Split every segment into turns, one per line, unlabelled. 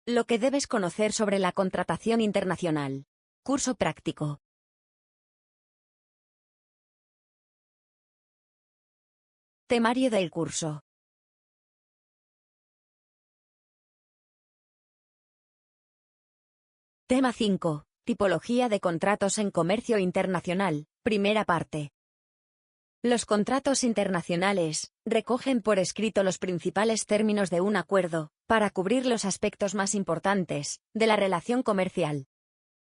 Lo que debes conocer sobre la contratación internacional. Curso práctico. Temario del curso. Tema 5. Tipología de contratos en comercio internacional. Primera parte. Los contratos internacionales recogen por escrito los principales términos de un acuerdo, para cubrir los aspectos más importantes de la relación comercial.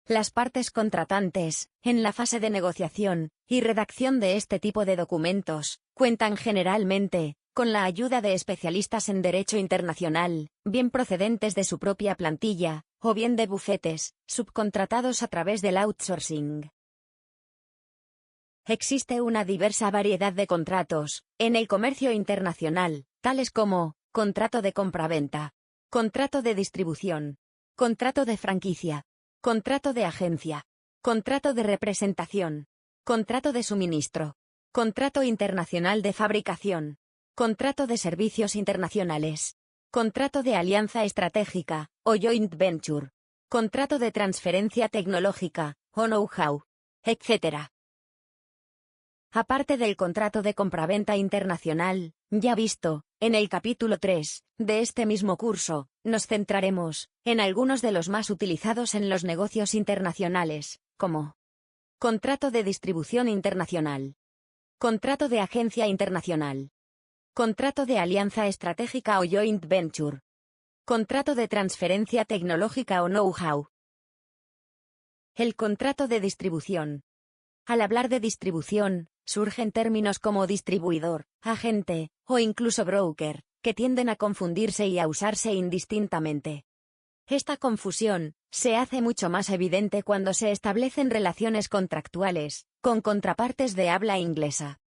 Las partes contratantes, en la fase de negociación y redacción de este tipo de documentos, cuentan generalmente con la ayuda de especialistas en derecho internacional, bien procedentes de su propia plantilla, o bien de bufetes subcontratados a través del outsourcing. Existe una diversa variedad de contratos en el comercio internacional, tales como contrato de compraventa, contrato de distribución, contrato de franquicia, contrato de agencia, contrato de representación, contrato de suministro, contrato internacional de fabricación, contrato de servicios internacionales, contrato de alianza estratégica, o joint venture, contrato de transferencia tecnológica, o know-how, etc. Aparte del contrato de compraventa internacional, ya visto, en el capítulo 3, de este mismo curso, nos centraremos en algunos de los más utilizados en los negocios internacionales, como contrato de distribución internacional, contrato de agencia internacional, contrato de alianza estratégica o joint venture, contrato de transferencia tecnológica o know-how. El contrato de distribución. Al hablar de distribución, surgen términos como distribuidor, agente, o incluso broker, que tienden a confundirse y a usarse indistintamente. Esta confusión se hace mucho más evidente cuando se establecen relaciones contractuales con contrapartes de habla inglesa.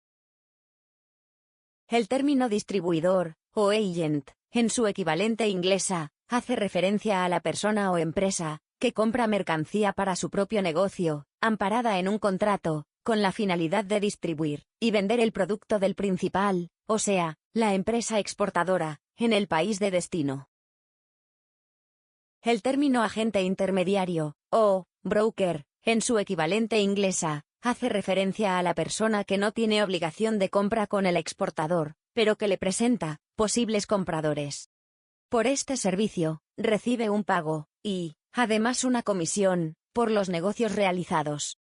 El término distribuidor, o agent, en su equivalente inglesa, hace referencia a la persona o empresa que compra mercancía para su propio negocio, amparada en un contrato, con la finalidad de distribuir y vender el producto del principal, o sea, la empresa exportadora, en el país de destino. El término agente intermediario, o broker, en su equivalente inglesa, hace referencia a la persona que no tiene obligación de compra con el exportador, pero que le presenta posibles compradores. Por este servicio, recibe un pago, y, además, una comisión, por los negocios realizados.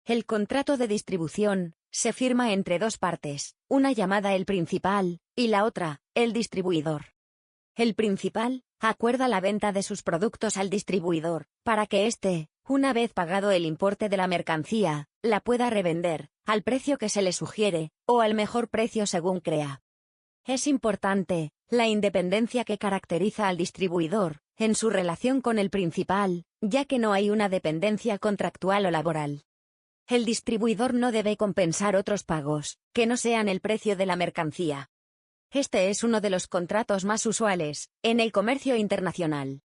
El contrato de distribución se firma entre dos partes, una llamada el principal, y la otra, el distribuidor. El principal acuerda la venta de sus productos al distribuidor, para que éste, una vez pagado el importe de la mercancía, la pueda revender, al precio que se le sugiere, o al mejor precio según crea. Es importante la independencia que caracteriza al distribuidor en su relación con el principal, ya que no hay una dependencia contractual o laboral. El distribuidor no debe compensar otros pagos que no sean el precio de la mercancía. Este es uno de los contratos más usuales en el comercio internacional.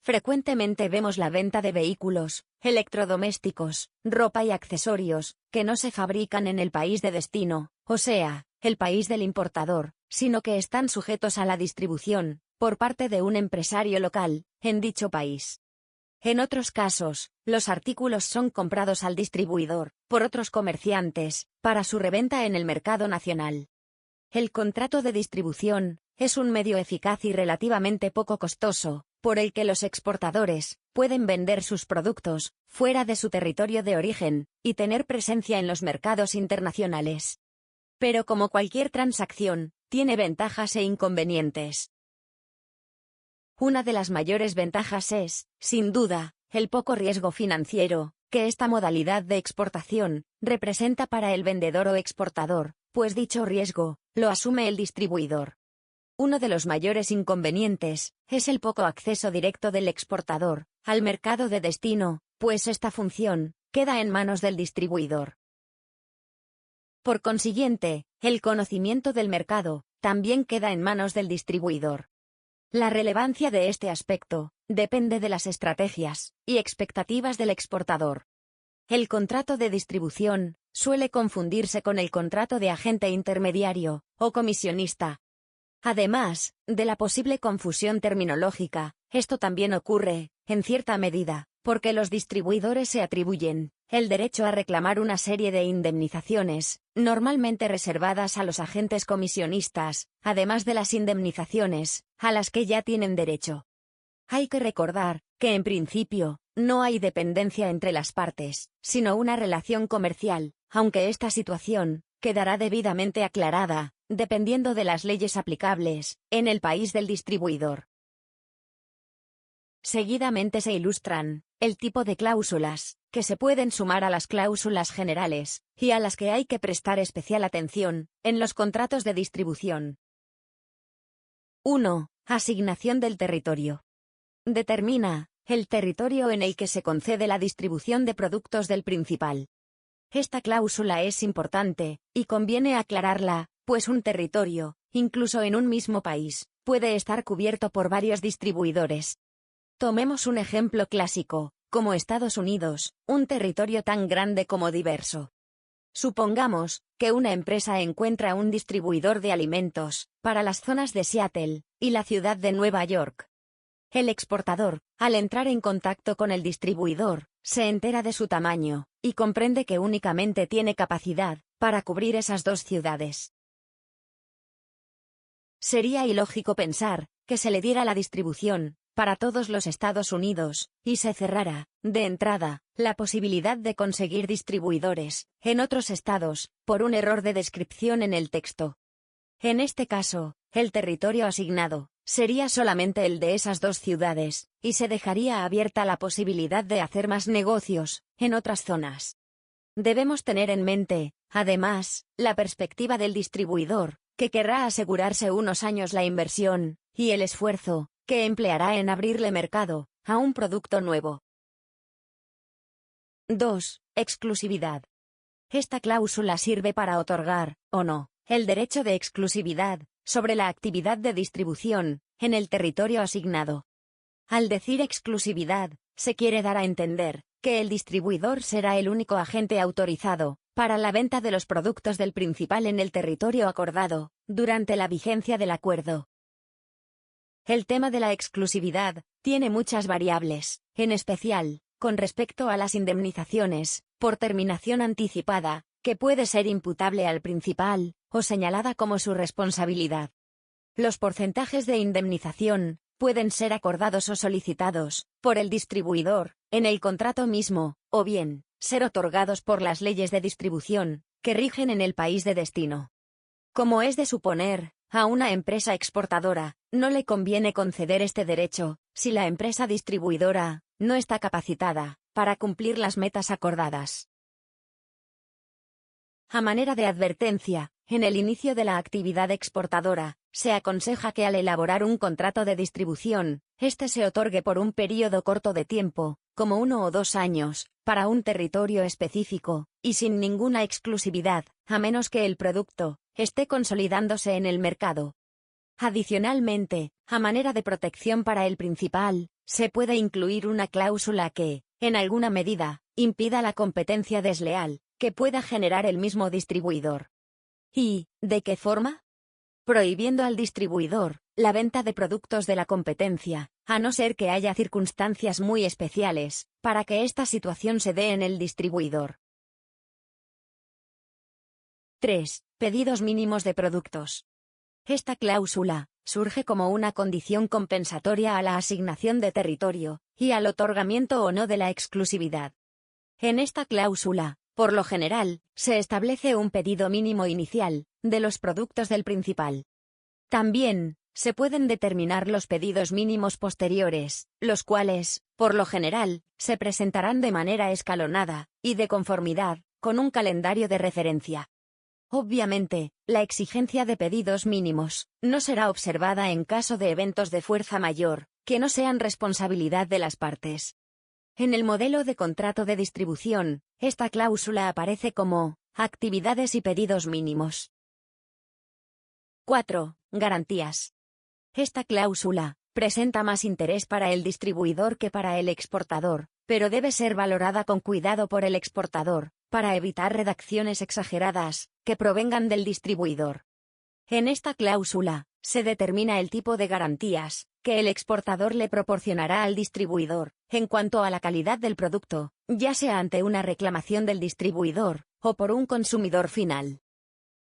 Frecuentemente vemos la venta de vehículos, electrodomésticos, ropa y accesorios, que no se fabrican en el país de destino, o sea, el país del importador, sino que están sujetos a la distribución, por parte de un empresario local, en dicho país. En otros casos, los artículos son comprados al distribuidor, por otros comerciantes, para su reventa en el mercado nacional. El contrato de distribución es un medio eficaz y relativamente poco costoso, por el que los exportadores pueden vender sus productos fuera de su territorio de origen y tener presencia en los mercados internacionales. Pero como cualquier transacción, tiene ventajas e inconvenientes. Una de las mayores ventajas es, sin duda, el poco riesgo financiero que esta modalidad de exportación representa para el vendedor o exportador, pues dicho riesgo lo asume el distribuidor. Uno de los mayores inconvenientes es el poco acceso directo del exportador al mercado de destino, pues esta función queda en manos del distribuidor. Por consiguiente, el conocimiento del mercado también queda en manos del distribuidor. La relevancia de este aspecto depende de las estrategias y expectativas del exportador. El contrato de distribución suele confundirse con el contrato de agente intermediario o comisionista. Además de la posible confusión terminológica, esto también ocurre, en cierta medida, porque los distribuidores se atribuyen el derecho a reclamar una serie de indemnizaciones, normalmente reservadas a los agentes comisionistas, además de las indemnizaciones a las que ya tienen derecho. Hay que recordar que en principio, no hay dependencia entre las partes, sino una relación comercial, aunque esta situación quedará debidamente aclarada, dependiendo de las leyes aplicables, en el país del distribuidor. Seguidamente se ilustran el tipo de cláusulas que se pueden sumar a las cláusulas generales, y a las que hay que prestar especial atención en los contratos de distribución. 1. Asignación del territorio. Determina el territorio en el que se concede la distribución de productos del principal. Esta cláusula es importante, y conviene aclararla, pues un territorio, incluso en un mismo país, puede estar cubierto por varios distribuidores. Tomemos un ejemplo clásico, como Estados Unidos, un territorio tan grande como diverso. Supongamos que una empresa encuentra un distribuidor de alimentos para las zonas de Seattle y la ciudad de Nueva York. El exportador, al entrar en contacto con el distribuidor, se entera de su tamaño y comprende que únicamente tiene capacidad para cubrir esas dos ciudades. Sería ilógico pensar que se le diera la distribución para todos los Estados Unidos, y se cerrara, de entrada, la posibilidad de conseguir distribuidores en otros estados, por un error de descripción en el texto. En este caso, el territorio asignado sería solamente el de esas dos ciudades, y se dejaría abierta la posibilidad de hacer más negocios en otras zonas. Debemos tener en mente, además, la perspectiva del distribuidor, que querrá asegurarse unos años la inversión y el esfuerzo que empleará en abrirle mercado a un producto nuevo. 2. Exclusividad. Esta cláusula sirve para otorgar, o no, el derecho de exclusividad sobre la actividad de distribución en el territorio asignado. Al decir exclusividad, se quiere dar a entender que el distribuidor será el único agente autorizado para la venta de los productos del principal en el territorio acordado, durante la vigencia del acuerdo. El tema de la exclusividad tiene muchas variables, en especial, con respecto a las indemnizaciones por terminación anticipada, que puede ser imputable al principal, o señalada como su responsabilidad. Los porcentajes de indemnización pueden ser acordados o solicitados por el distribuidor en el contrato mismo, o bien, ser otorgados por las leyes de distribución que rigen en el país de destino. Como es de suponer, a una empresa exportadora no le conviene conceder este derecho si la empresa distribuidora no está capacitada para cumplir las metas acordadas. A manera de advertencia, en el inicio de la actividad exportadora, se aconseja que al elaborar un contrato de distribución, este se otorgue por un período corto de tiempo, como 1 o 2 años, para un territorio específico, y sin ninguna exclusividad, a menos que el producto esté consolidándose en el mercado. Adicionalmente, a manera de protección para el principal, se puede incluir una cláusula que, en alguna medida, impida la competencia desleal que pueda generar el mismo distribuidor. ¿Y de qué forma? Prohibiendo al distribuidor la venta de productos de la competencia, a no ser que haya circunstancias muy especiales para que esta situación se dé en el distribuidor. 3. Pedidos mínimos de productos. Esta cláusula surge como una condición compensatoria a la asignación de territorio y al otorgamiento o no de la exclusividad. En esta cláusula, por lo general, se establece un pedido mínimo inicial de los productos del principal. También se pueden determinar los pedidos mínimos posteriores, los cuales, por lo general, se presentarán de manera escalonada y de conformidad con un calendario de referencia. Obviamente, la exigencia de pedidos mínimos no será observada en caso de eventos de fuerza mayor, que no sean responsabilidad de las partes. En el modelo de contrato de distribución, esta cláusula aparece como actividades y pedidos mínimos. 4. Garantías. Esta cláusula presenta más interés para el distribuidor que para el exportador, pero debe ser valorada con cuidado por el exportador, para evitar redacciones exageradas que provengan del distribuidor. En esta cláusula se determina el tipo de garantías que el exportador le proporcionará al distribuidor en cuanto a la calidad del producto, ya sea ante una reclamación del distribuidor o por un consumidor final.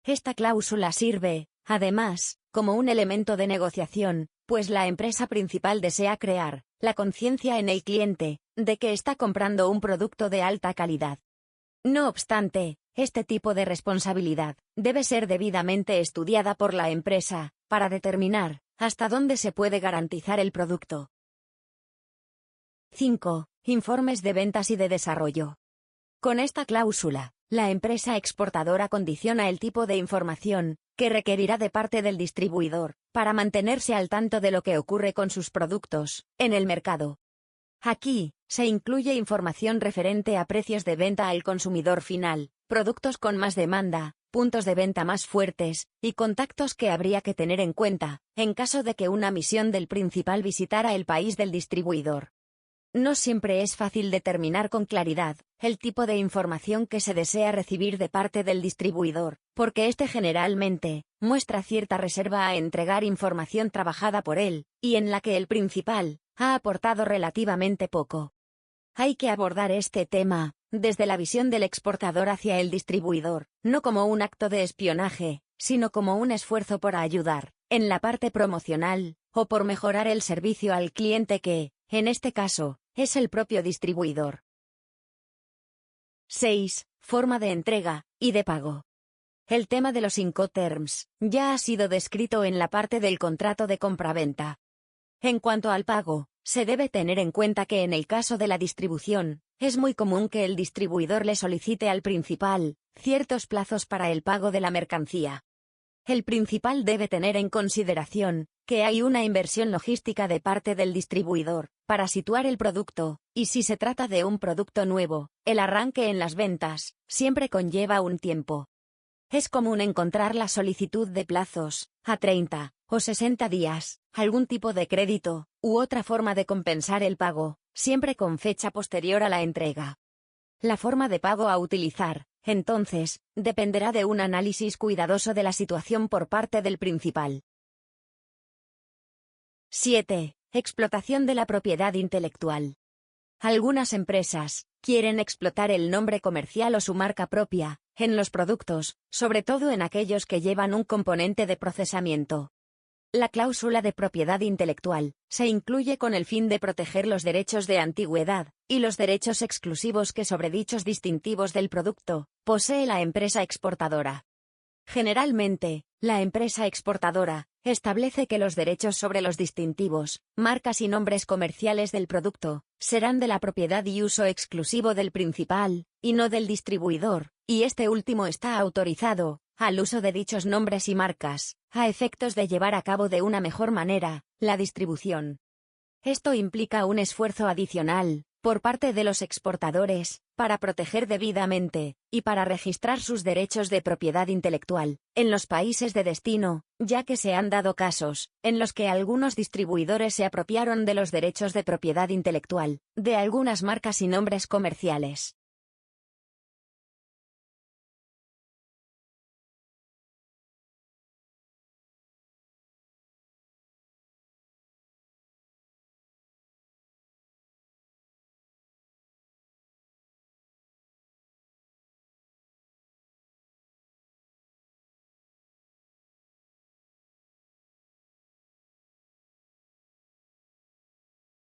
Esta cláusula sirve, además, como un elemento de negociación, pues la empresa principal desea crear la conciencia en el cliente de que está comprando un producto de alta calidad. No obstante, este tipo de responsabilidad debe ser debidamente estudiada por la empresa para determinar hasta dónde se puede garantizar el producto. 5. Informes de ventas y de desarrollo. Con esta cláusula, la empresa exportadora condiciona el tipo de información que requerirá de parte del distribuidor para mantenerse al tanto de lo que ocurre con sus productos en el mercado. Aquí, se incluye información referente a precios de venta al consumidor final, productos con más demanda, puntos de venta más fuertes, y contactos que habría que tener en cuenta, en caso de que una misión del principal visitara el país del distribuidor. No siempre es fácil determinar con claridad el tipo de información que se desea recibir de parte del distribuidor, porque éste generalmente muestra cierta reserva a entregar información trabajada por él, y en la que el principal ha aportado relativamente poco. Hay que abordar este tema desde la visión del exportador hacia el distribuidor, no como un acto de espionaje, sino como un esfuerzo por ayudar en la parte promocional, o por mejorar el servicio al cliente que, en este caso, es el propio distribuidor. 6. Forma de entrega y de pago. El tema de los Incoterms ya ha sido descrito en la parte del contrato de compraventa. En cuanto al pago, se debe tener en cuenta que en el caso de la distribución, es muy común que el distribuidor le solicite al principal ciertos plazos para el pago de la mercancía. El principal debe tener en consideración que hay una inversión logística de parte del distribuidor para situar el producto, y si se trata de un producto nuevo, el arranque en las ventas siempre conlleva un tiempo. Es común encontrar la solicitud de plazos a 30 o 60 días, algún tipo de crédito u otra forma de compensar el pago, siempre con fecha posterior a la entrega. La forma de pago a utilizar, entonces, dependerá de un análisis cuidadoso de la situación por parte del principal. 7. Explotación de la propiedad intelectual. Algunas empresas quieren explotar el nombre comercial o su marca propia en los productos, sobre todo en aquellos que llevan un componente de procesamiento. La cláusula de propiedad intelectual se incluye con el fin de proteger los derechos de antigüedad y los derechos exclusivos que sobre dichos distintivos del producto posee la empresa exportadora. Generalmente, la empresa exportadora establece que los derechos sobre los distintivos, marcas y nombres comerciales del producto serán de la propiedad y uso exclusivo del principal, y no del distribuidor, y este último está autorizado al uso de dichos nombres y marcas, a efectos de llevar a cabo de una mejor manera la distribución. Esto implica un esfuerzo adicional por parte de los exportadores para proteger debidamente y para registrar sus derechos de propiedad intelectual en los países de destino, ya que se han dado casos en los que algunos distribuidores se apropiaron de los derechos de propiedad intelectual de algunas marcas y nombres comerciales,